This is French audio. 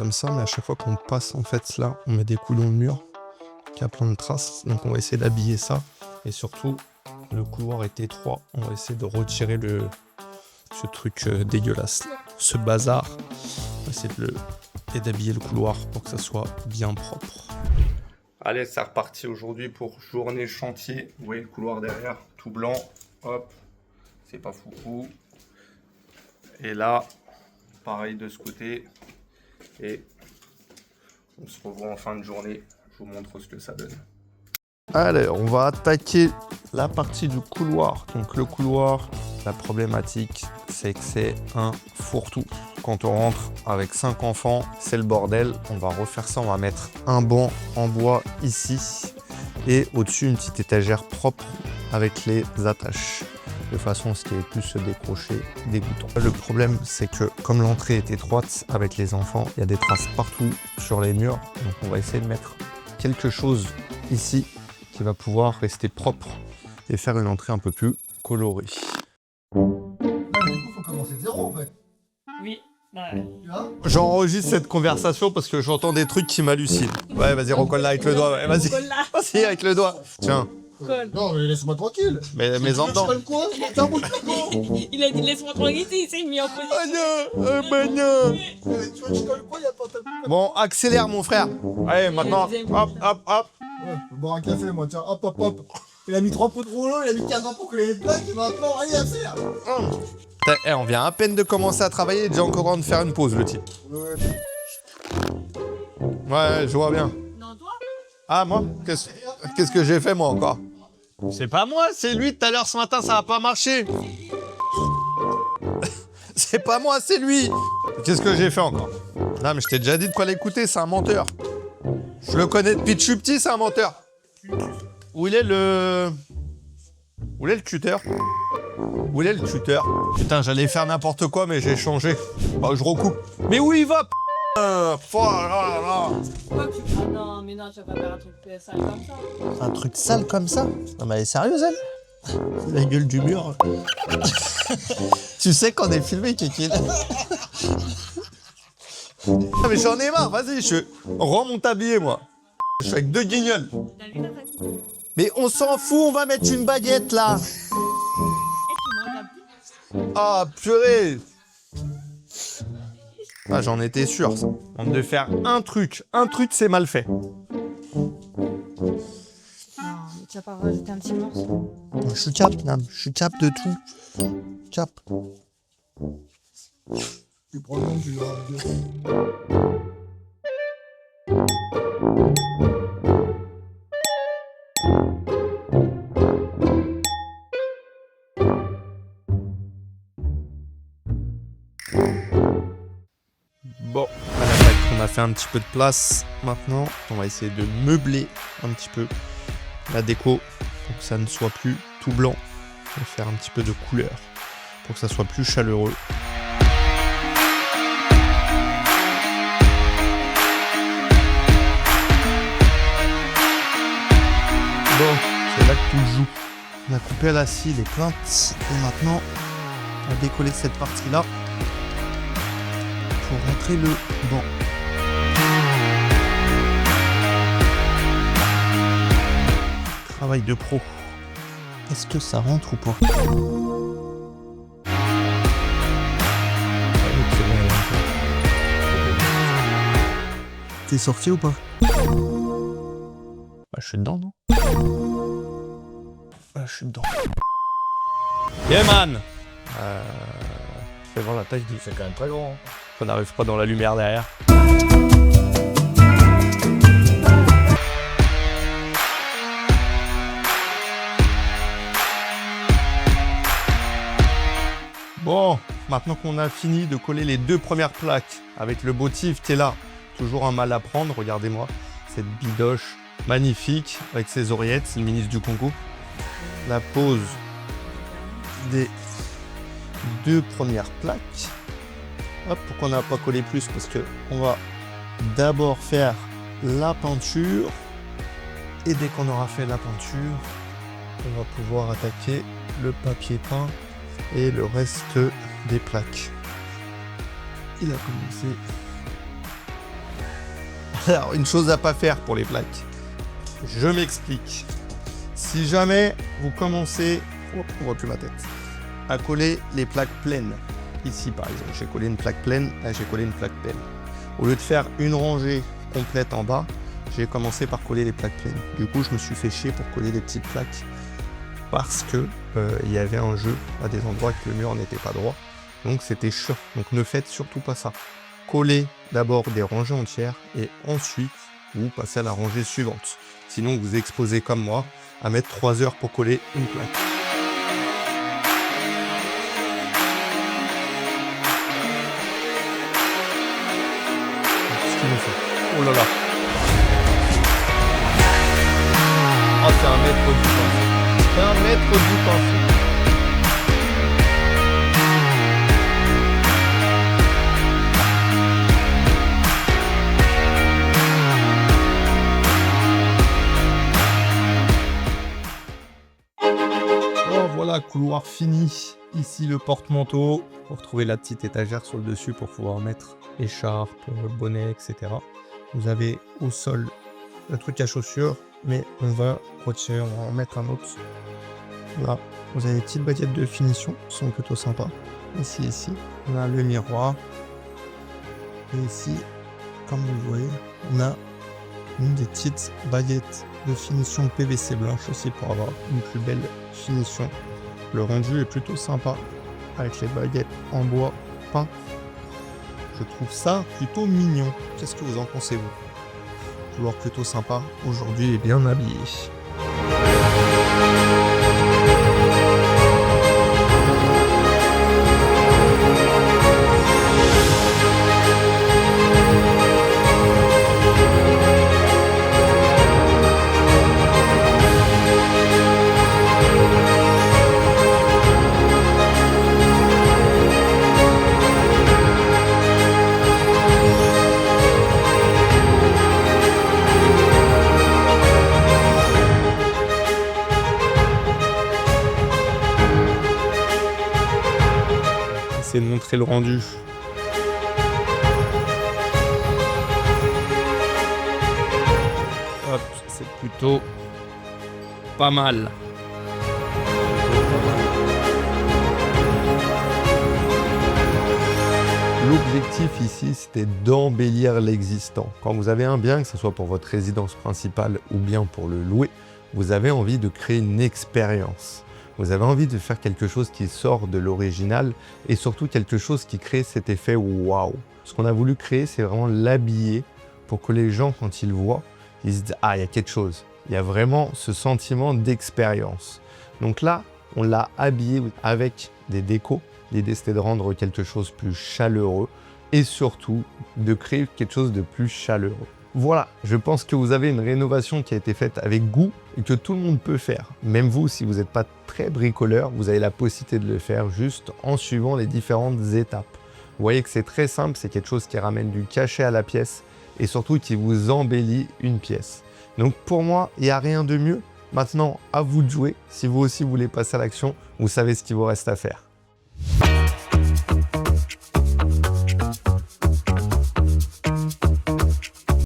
comme ça, mais à chaque fois qu'on passe en fait là, on met des coups dans le mur qui a plein de traces. Donc on va essayer d'habiller ça. Et surtout, le couloir est étroit. On va essayer de retirer ce truc dégueulasse là, ce bazar. On va essayer d'habiller le couloir pour que ça soit bien propre. Allez, c'est reparti aujourd'hui pour journée chantier. Vous voyez le couloir derrière, tout blanc. Hop, c'est pas foufou. Et là, pareil de ce côté. Et on se revoit en fin de journée. Je vous montre ce que ça donne. Allez, on va attaquer la partie du couloir. Donc le couloir, la problématique, c'est que c'est un fourre-tout. Quand on rentre avec 5 enfants, c'est le bordel. On va refaire ça, on va mettre un banc en bois ici. Et au-dessus, une petite étagère propre avec les attaches. De façon à ce qu'il y ait plus se décrocher des boutons. Le problème, c'est que comme l'entrée est étroite avec les enfants, il y a des traces partout sur les murs. Donc on va essayer de mettre quelque chose ici qui va pouvoir rester propre et faire une entrée un peu plus colorée. Du coup, faut commencer de zéro en fait. Oui. Ouais. J'enregistre cette conversation parce que j'entends des trucs qui m'hallucinent. Ouais, vas-y, recolle-la avec le doigt. Ouais, vas-y, vas-y, avec le doigt. Tiens. Colle. Non, mais laisse-moi tranquille. Mais en dedans. Quoi? Il a dit laisse-moi tranquille, il s'est mis en position. Oh non, oh non. Tu vois, je colle quoi? Y'a pas ta... Bon, accélère mon frère. Allez, maintenant, hop, hop, hop. Ouais, je vais boire un café moi, tiens, hop, hop, hop. Il a mis 3 pots de rouleau, il a mis 15 ans pour que les plaques, il m'a maintenant rien à faire. Eh, on vient à peine de commencer à travailler, déjà encore en train de faire une pause, le type. Ouais, je vois bien. Non, toi? Ah, moi? Qu'est-ce que j'ai fait, moi, encore? C'est pas moi, c'est lui, tout à l'heure, ce matin, ça a pas marché. C'est pas moi, c'est lui. Qu'est-ce que j'ai fait encore? Non, mais je t'ai déjà dit de quoi l'écouter, c'est un menteur. Je le connais depuis que je suis petit, c'est un menteur. Où il est le tuteur? Où il est le tuteur? Putain, j'allais faire n'importe quoi, mais j'ai changé. Bah, je recoupe. Mais où il va, p***? Oh là là. Pourquoi tu... Ah non, mais non, tu vas pas faire un truc sale comme ça. Un truc sale comme ça? Non, mais elle est sérieuse, elle? La gueule du mur. Tu sais qu'on est filmé, Kékine. Ah, mais j'en ai marre, vas-y, rends mon tablier, moi. Je suis avec 2 guignols. Mais on s'en fout, on va mettre une baguette, là. Ah, purée. Ah, j'en étais sûr, ça. On devait faire un truc c'est mal fait. Non, mais tu vas pas rajouter un petit morceau. Je suis cap, Nam, je suis cap de tout. Cap. Tu prends le nom du gars. Bon, à l'attaque, on a fait un petit peu de place. Maintenant, on va essayer de meubler un petit peu la déco pour que ça ne soit plus tout blanc. On va faire un petit peu de couleur pour que ça soit plus chaleureux. Bon, c'est là que tout joue. On a coupé à la scie les plaintes et maintenant on va décoller cette partie-là pour rentrer le banc. Travail de pro. Est-ce que ça rentre ou pas? T'es sorti ou pas? Bah, je suis dedans, non? Je suis dedans. Yeah man! Fais voir la taille du... C'est quand même très grand. On n'arrive pas dans la lumière derrière. Bon, maintenant qu'on a fini de coller les 2 premières plaques avec le motif qui est là, toujours un mal à prendre, regardez-moi, cette bidoche magnifique avec ses oreillettes, c'est le ministre du Congo. La pose des 2 premières plaques. Hop, pourquoi on n'a pas collé plus? Parce que on va d'abord faire la peinture et dès qu'on aura fait la peinture, on va pouvoir attaquer le papier peint et le reste des plaques. Il a commencé Alors, une chose à pas faire pour les plaques. Je m'explique. Si jamais vous commencez, on voit plus ma tête, à coller les plaques pleines, ici par exemple, j'ai collé une plaque pleine, là j'ai collé une plaque pleine. Au lieu de faire une rangée complète en bas, j'ai commencé par coller les plaques pleines. Du coup, je me suis fait chier pour coller les petites plaques parce que il y avait un jeu à des endroits que le mur n'était pas droit. Donc c'était chiant. Donc ne faites surtout pas ça. Collez d'abord des rangées entières et ensuite vous passez à la rangée suivante. Sinon vous exposez comme moi à mettre 3 heures pour coller une plaque. Qu'est-ce qu'il nous fait? Oh là là. Oh, c'est un maître du pinceau. C'est un maître du pinceau. Voilà, couloir fini. Ici le porte-manteau. Vous retrouvez la petite étagère sur le dessus pour pouvoir mettre écharpe, bonnet, etc. Vous avez au sol le truc à chaussures, mais on va retirer, on va en mettre un autre. Là, vous avez des petites baguettes de finition qui sont plutôt sympas. Ici, on a le miroir. Et ici, comme vous le voyez, on a des petites baguettes de finition PVC blanche aussi pour avoir une plus belle finition. Le rendu est plutôt sympa avec les baguettes en bois peint. Je trouve ça plutôt mignon. Qu'est-ce que vous en pensez, vous? Toujours plutôt sympa aujourd'hui et bien habillé. De montrer le rendu. Hop, c'est plutôt pas mal. L'objectif ici, c'était d'embellir l'existant. Quand vous avez un bien, que ce soit pour votre résidence principale ou bien pour le louer, vous avez envie de créer une expérience. Vous avez envie de faire quelque chose qui sort de l'original et surtout quelque chose qui crée cet effet waouh. Ce qu'on a voulu créer, c'est vraiment l'habiller pour que les gens, quand ils voient, ils se disent « Ah, il y a quelque chose ». Il y a vraiment ce sentiment d'expérience. Donc là, on l'a habillé avec des décos. L'idée, c'était de rendre quelque chose plus chaleureux et surtout de créer quelque chose de plus chaleureux. Voilà, je pense que vous avez une rénovation qui a été faite avec goût et que tout le monde peut faire. Même vous, si vous n'êtes pas très bricoleur, vous avez la possibilité de le faire juste en suivant les différentes étapes. Vous voyez que c'est très simple, c'est quelque chose qui ramène du cachet à la pièce et surtout qui vous embellit une pièce. Donc pour moi, il n'y a rien de mieux. Maintenant, à vous de jouer. Si vous aussi voulez passer à l'action, vous savez ce qu'il vous reste à faire.